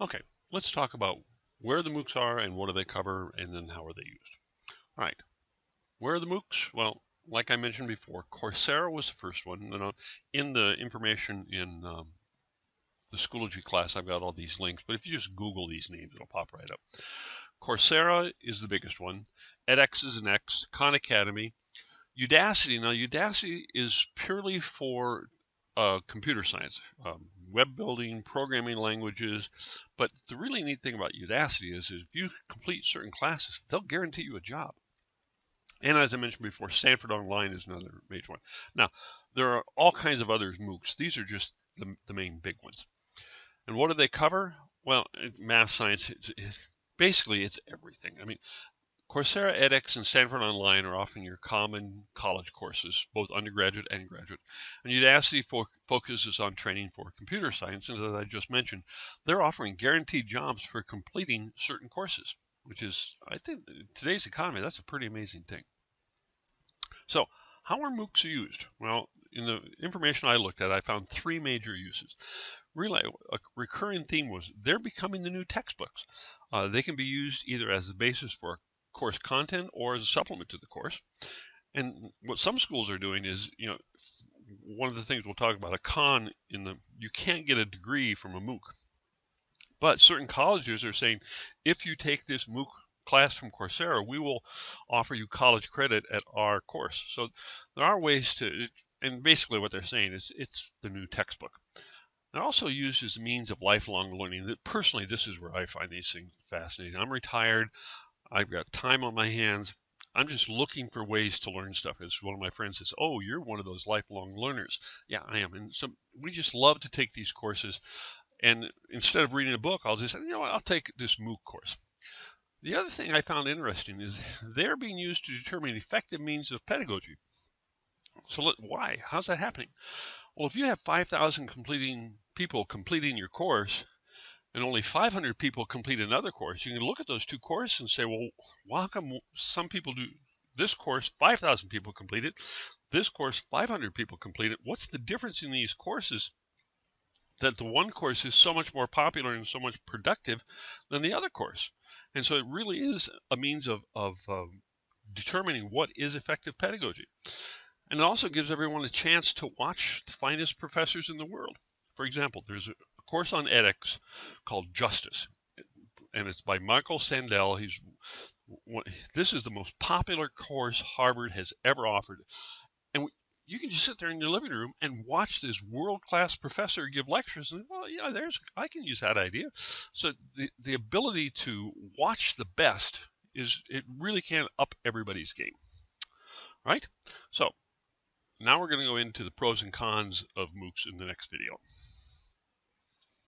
Okay, let's talk about where the MOOCs are and what do they cover and then how are they used. All right, where are the MOOCs? Well, like I mentioned before, Coursera was the first one. In the information in the Schoology class, I've got all these links, but if you just Google these names, it'll pop right up. Coursera is the biggest one. edX is an X. Khan Academy. Udacity. Now, Udacity is purely for computer science, web building, programming languages. But the really neat thing about Udacity is if you complete certain classes, they'll guarantee you a job. And as I mentioned before, Stanford Online is another major one. Now, there are all kinds of other MOOCs. These are just the main big ones. And what do they cover? Well, math, science, basically it's everything. I mean, Coursera, edX, and Stanford Online are often your common college courses, both undergraduate and graduate. And Udacity focuses on training for computer science, and as I just mentioned, they're offering guaranteed jobs for completing certain courses, which is, I think, in today's economy, that's a pretty amazing thing. So, how are MOOCs used? Well, in the information I looked at, I found three major uses. Really, a recurring theme was they're becoming the new textbooks. They can be used either as the basis for course content or as a supplement to the course. And what some schools are doing is, one of the things we'll talk about, a con you can't get a degree from a MOOC. But certain colleges are saying, if you take this MOOC class from Coursera, we will offer you college credit at our course. So there are ways to, and basically what they're saying is it's the new textbook. They're also used as a means of lifelong learning. Personally, this is where I find these things fascinating. I'm retired. I've got time on my hands. I'm just looking for ways to learn stuff. As one of my friends says, "Oh, you're one of those lifelong learners." Yeah, I am. And so we just love to take these courses. And instead of reading a book, I'll just say, I'll take this MOOC course. The other thing I found interesting is they're being used to determine effective means of pedagogy. So why? How's that happening? Well, if you have 5,000 people completing your course, and only 500 people complete another course, you can look at those two courses and say, well, how come some people do this course, 5,000 people complete it, this course, 500 people complete it? What's the difference in these courses that the one course is so much more popular and so much productive than the other course? And so it really is a means of determining what is effective pedagogy. And it also gives everyone a chance to watch the finest professors in the world. For example, there's a course on edX called Justice, and it's by Michael Sandel. This is the most popular course Harvard has ever offered. And you can just sit there in your living room and watch this world-class professor give lectures, and I can use that idea. So the ability to watch the best it really can up everybody's game, right? So now we're going to go into the pros and cons of MOOCs in the next video.